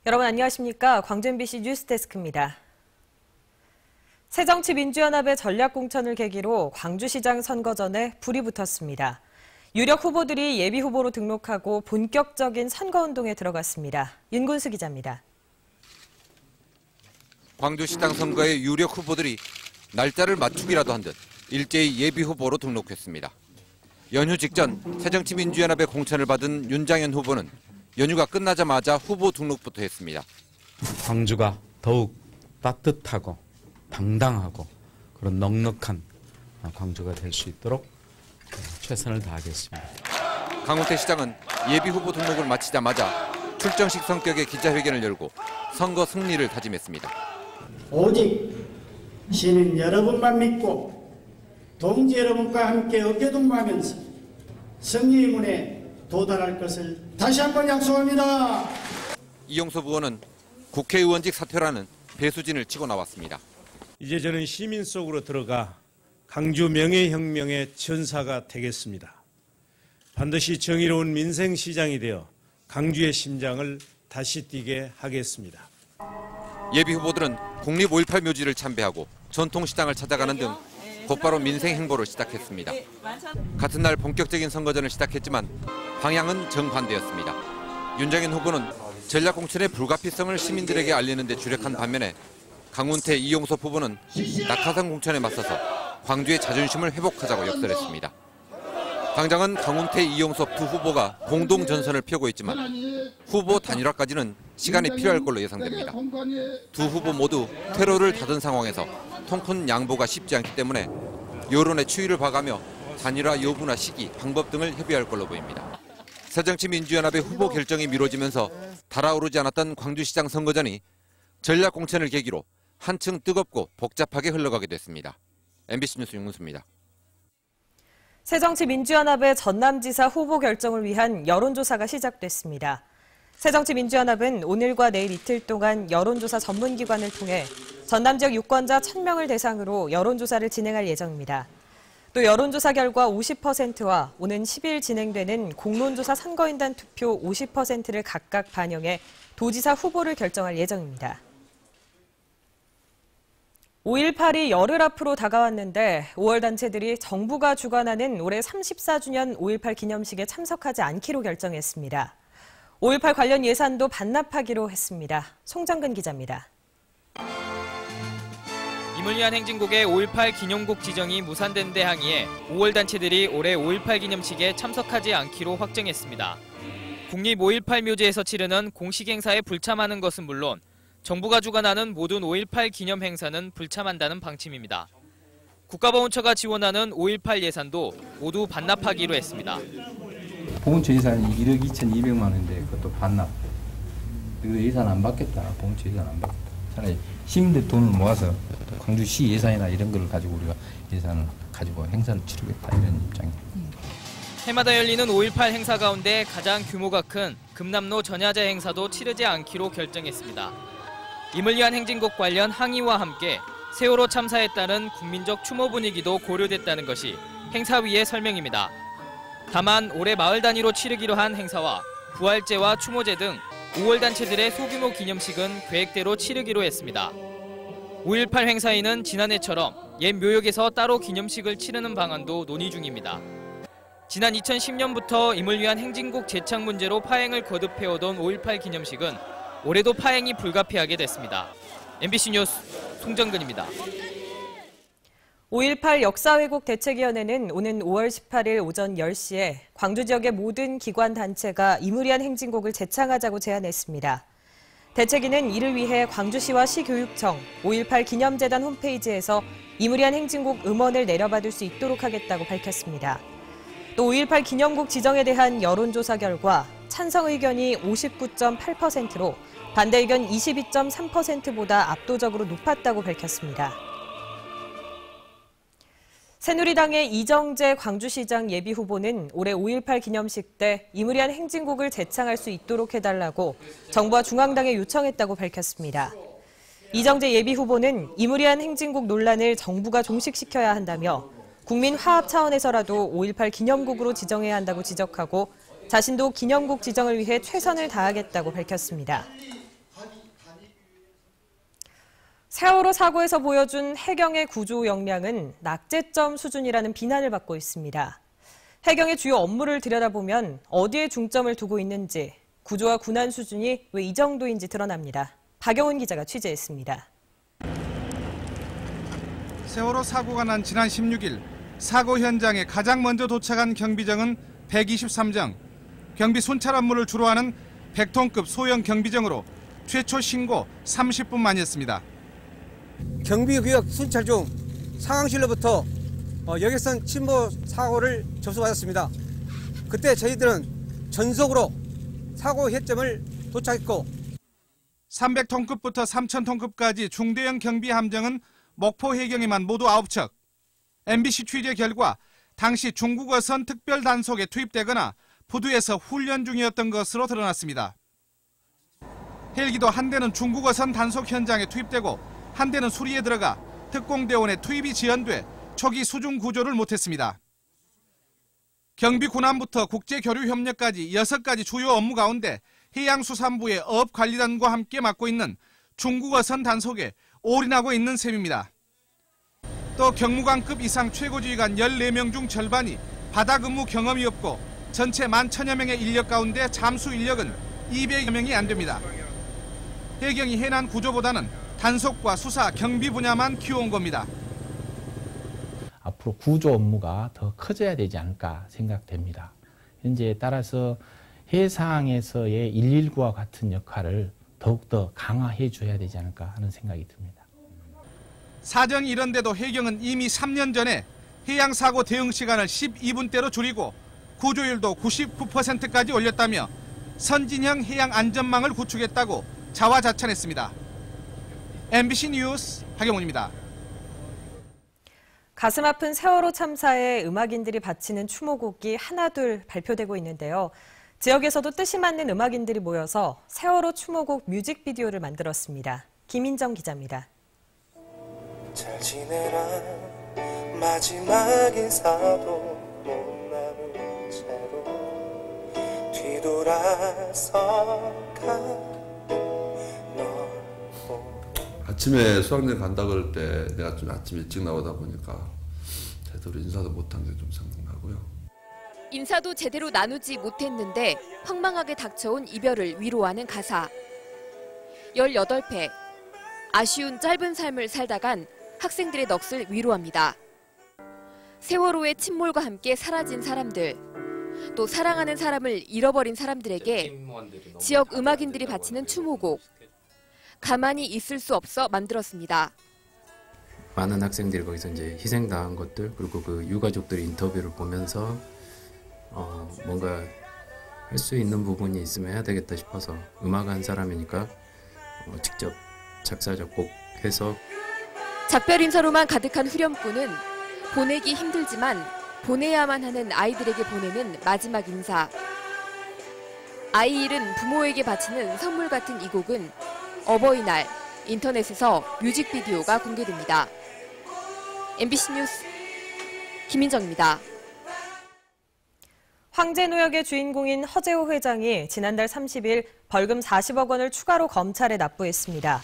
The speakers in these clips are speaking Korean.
여러분 안녕하십니까? 광주 MBC 뉴스데스크입니다. 새정치민주연합의 전략공천을 계기로 광주시장 선거 전에 불이 붙었습니다. 유력 후보들이 예비후보로 등록하고 본격적인 선거운동에 들어갔습니다. 윤군수 기자입니다. 광주시장 선거의 유력 후보들이 날짜를 맞추기라도 한 듯 일제히 예비후보로 등록했습니다. 연휴 직전 새정치민주연합의 공천을 받은 윤장현 후보는 연휴가 끝나자마자 후보 등록부터 했습니다. 광주가 더욱 따뜻하고 당당하고 그런 넉넉한 광주가 될 수 있도록 최선을 다하겠습니다. 강훈태 시장은 예비후보 등록을 마치자마자 출정식 성격의 기자회견을 열고 선거 승리를 다짐했습니다. 오직 시민 여러분만 믿고 동지 여러분과 함께 어깨동무하면서 승리의 문에 도달할 것을 다시 한번 약속합니다. 이용섭 의원은 국회의원직 사퇴라는 배수진을 치고 나왔습니다. 이제 저는 시민 속으로 들어가 광주 명예혁명의 전사가 되겠습니다. 반드시 정의로운 민생시장이 되어 광주의 심장을 다시 뛰게 하겠습니다. 예비후보들은 국립 5.18 묘지를 참배하고 전통시장을 찾아가는 등 곧바로 민생 행보를 시작했습니다. 같은 날 본격적인 선거전을 시작했지만 방향은 정반대였습니다. 윤장현 후보는 전략공천의 불가피성을 시민들에게 알리는 데 주력한 반면에 강훈태, 이용섭 후보는 낙하산 공천에 맞서서 광주의 자존심을 회복하자고 역설했습니다. 당장은 강훈태, 이용섭 두 후보가 공동 전선을 펴고 있지만 후보 단일화까지는 시간이 필요할 걸로 예상됩니다. 두 후보 모두 퇴로를 닫은 상황에서 통큰 양보가 쉽지 않기 때문에 여론의 추이를 봐가며 단일화 여부나 시기, 방법 등을 협의할 걸로 보입니다. 새정치민주연합의 후보 결정이 미뤄지면서 달아오르지 않았던 광주시장 선거전이 전략공천을 계기로 한층 뜨겁고 복잡하게 흘러가게 됐습니다. MBC 뉴스 윤군수입니다. 새정치민주연합의 전남지사 후보 결정을 위한 여론조사가 시작됐습니다. 새정치민주연합은 오늘과 내일 이틀 동안 여론조사 전문기관을 통해 전남 지역 유권자 1,000명을 대상으로 여론조사를 진행할 예정입니다. 또 여론조사 결과 50%와 오는 10일 진행되는 공론조사 선거인단 투표 50%를 각각 반영해 도지사 후보를 결정할 예정입니다. 5.18이 열흘 앞으로 다가왔는데 5월 단체들이 정부가 주관하는 올해 34주년 5.18 기념식에 참석하지 않기로 결정했습니다. 5.18 관련 예산도 반납하기로 했습니다. 송정근 기자입니다. 임을 위한 행진곡의 5.18 기념곡 지정이 무산된 데 항의해 5월 단체들이 올해 5.18 기념식에 참석하지 않기로 확정했습니다. 국립 5.18 묘지에서 치르는 공식 행사에 불참하는 것은 물론 정부가 주관하는 모든 5.18 기념 행사는 불참한다는 방침입니다. 국가보훈처가 지원하는 5.18 예산도 모두 반납하기로 했습니다. 보훈처 예산이 1억 2,200만 원인데 그것도 반납. 그리고 예산 안 받겠다. 보훈처 예산 안 받겠다. 차라리 시민들 돈을 모아서 광주시 예산이나 이런 걸 가지고 우리가 예산을 가지고 행사를 치르겠다 이런 입장입니다. 해마다 열리는 5.18 행사 가운데 가장 규모가 큰 금남로 전야제 행사도 치르지 않기로 결정했습니다. 임을 위한 행진곡 관련 항의와 함께 세월호 참사에 따른 국민적 추모 분위기도 고려됐다는 것이 행사위의 설명입니다. 다만 올해 마을 단위로 치르기로 한 행사와 부활제와 추모제 등 5월 단체들의 소규모 기념식은 계획대로 치르기로 했습니다. 5.18 행사위는 지난해처럼 옛 묘역에서 따로 기념식을 치르는 방안도 논의 중입니다. 지난 2010년부터 임을 위한 행진곡 제창 문제로 파행을 거듭해오던 5.18 기념식은 올해도 파행이 불가피하게 됐습니다. MBC 뉴스 송정근입니다. 5.18 역사회복 대책위원회는 오는 5월 18일 오전 10시에 광주 지역의 모든 기관 단체가 임을 위한 행진곡을 제창하자고 제안했습니다. 대책위는 이를 위해 광주시와 시교육청, 5.18 기념재단 홈페이지에서 임을 위한 행진곡 음원을 내려받을 수 있도록 하겠다고 밝혔습니다. 또 5.18 기념곡 지정에 대한 여론조사 결과 찬성 의견이 59.8%로 반대 의견 22.3%보다 압도적으로 높았다고 밝혔습니다. 새누리당의 이정재 광주시장 예비후보는 올해 5.18 기념식 때 임을 위한 행진곡을 제창할 수 있도록 해달라고 정부와 중앙당에 요청했다고 밝혔습니다. 이정재 예비후보는 임을 위한 행진곡 논란을 정부가 종식시켜야 한다며 국민 화합 차원에서라도 5.18 기념곡으로 지정해야 한다고 지적하고 자신도 기념곡 지정을 위해 최선을 다하겠다고 밝혔습니다. 세월호 사고에서 보여준 해경의 구조 역량은 낙제점 수준이라는 비난을 받고 있습니다. 해경의 주요 업무를 들여다보면 어디에 중점을 두고 있는지, 구조와 군안 수준이 왜 이 정도인지 드러납니다. 박영훈 기자가 취재했습니다. 세월호 사고가 난 지난 16일 사고 현장에 가장 먼저 도착한 경비정은 123정, 경비 순찰 업무를 주로 하는 100톤급 소형 경비정으로 최초 신고 30분 만이었습니다. 경비구역 순찰 중 상황실로부터 여객선 침몰 사고를 접수받았습니다. 그때 저희들은 전속으로 사고 해점을 도착했고 300톤급부터 3000톤급까지 중대형 경비 함정은 목포 해경에만 모두 9척. MBC 취재 결과 당시 중국어선 특별 단속에 투입되거나 부두에서 훈련 중이었던 것으로 드러났습니다. 헬기도 한 대는 중국어선 단속 현장에 투입되고 한 대는 수리에 들어가 특공대원의 투입이 지연돼 초기 수중 구조를 못했습니다. 경비 군함부터 국제교류 협력까지 6가지 주요 업무 가운데 해양수산부의 어업관리단과 함께 맡고 있는 중국어선 단속에 올인하고 있는 셈입니다. 또 경무관급 이상 최고지휘관 14명 중 절반이 바다 근무 경험이 없고 전체 11,000여 명의 인력 가운데 잠수 인력은 200여 명이 안 됩니다. 해경이 해난 구조보다는 단속과 수사, 경비 분야만 키워온 겁니다. 앞으로 구조 업무가 더 커져야 되지 않을까 생각됩니다. 현재에 따라서 해상에서의 119와 같은 역할을 더욱더 강화해 줘야 되지 않을까 하는 생각이 듭니다. 사정이 이런데도 해경은 이미 3년 전에 해양사고 대응 시간을 12분대로 줄이고 구조율도 99%까지 올렸다며 선진형 해양 안전망을 구축했다고 자화자찬했습니다. MBC 뉴스 박영훈입니다. 가슴 아픈 세월호 참사에 음악인들이 바치는 추모곡이 하나둘 발표되고 있는데요. 지역에서도 뜻이 맞는 음악인들이 모여서 세월호 추모곡 뮤직비디오를 만들었습니다. 김인정 기자입니다. 잘 지내라 마지막 인사도 못 나눈 채로 뒤돌아서 가 아침에 수학여행 간다 그럴 때 내가 좀 아침 일찍 나오다 보니까 제대로 인사도 못한 게 좀 생각나고요. 인사도 제대로 나누지 못했는데 황망하게 닥쳐온 이별을 위로하는 가사. 18회, 아쉬운 짧은 삶을 살다간 학생들의 넋을 위로합니다. 세월호의 침몰과 함께 사라진 사람들, 또 사랑하는 사람을 잃어버린 사람들에게 지역 음악인들이 바치는 추모곡. 가만히 있을 수 없어 만들었습니다. 많은 학생들이 거기서 이제 희생당한 것들, 그리고 그 유가족들 인터뷰를 보면서 뭔가 할 수 있는 부분이 있으면 해야 되겠다 싶어서 음악한 사람이니까 직접 작사 작곡해서. 작별 인사로만 가득한 후렴구는 보내기 힘들지만 보내야만 하는 아이들에게 보내는 마지막 인사. 아이 잃은 부모에게 바치는 선물 같은 이 곡은 어버이날 인터넷에서 뮤직비디오가 공개됩니다. MBC 뉴스 김인정입니다. 황제노역의 주인공인 허재호 회장이 지난달 30일 벌금 40억 원을 추가로 검찰에 납부했습니다.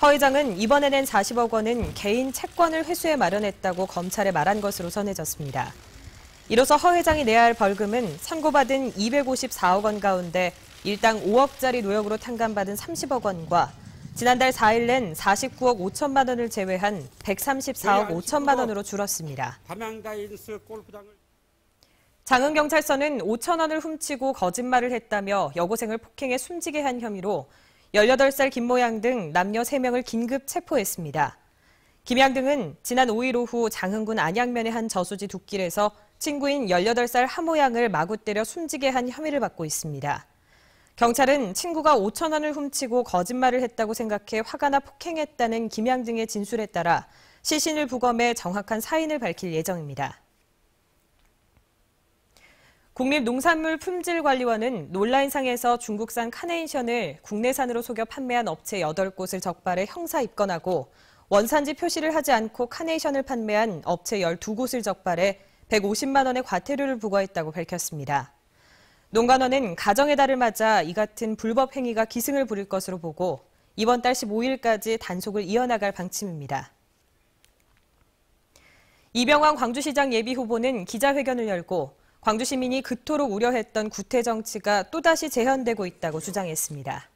허 회장은 이번에 낸 40억 원은 개인 채권을 회수해 마련했다고 검찰에 말한 것으로 전해졌습니다. 이로써 허 회장이 내야 할 벌금은 선고받은 254억 원 가운데 일당 5억짜리 노역으로 탕감받은 30억 원과 지난달 4일 낸 49억 5천만 원을 제외한 134억 5천만 원으로 줄었습니다. 장흥경찰서는 5천 원을 훔치고 거짓말을 했다며 여고생을 폭행해 숨지게 한 혐의로 18살 김모양 등 남녀 3명을 긴급 체포했습니다. 김양 등은 지난 5일 오후 장흥군 안양면의 한 저수지 둑길에서 친구인 18살 하모양을 마구 때려 숨지게 한 혐의를 받고 있습니다. 경찰은 친구가 5천 원을 훔치고 거짓말을 했다고 생각해 화가 나 폭행했다는 김양 등의 진술에 따라 시신을 부검해 정확한 사인을 밝힐 예정입니다. 국립농산물품질관리원은 논란상에서 중국산 카네이션을 국내산으로 속여 판매한 업체 8곳을 적발해 형사 입건하고 원산지 표시를 하지 않고 카네이션을 판매한 업체 12곳을 적발해 150만 원의 과태료를 부과했다고 밝혔습니다. 농관원은 가정의 달을 맞아 이 같은 불법 행위가 기승을 부릴 것으로 보고 이번 달 15일까지 단속을 이어나갈 방침입니다. 이병환 광주시장 예비후보는 기자회견을 열고 광주 시민이 그토록 우려했던 구태 정치가 또다시 재현되고 있다고 주장했습니다.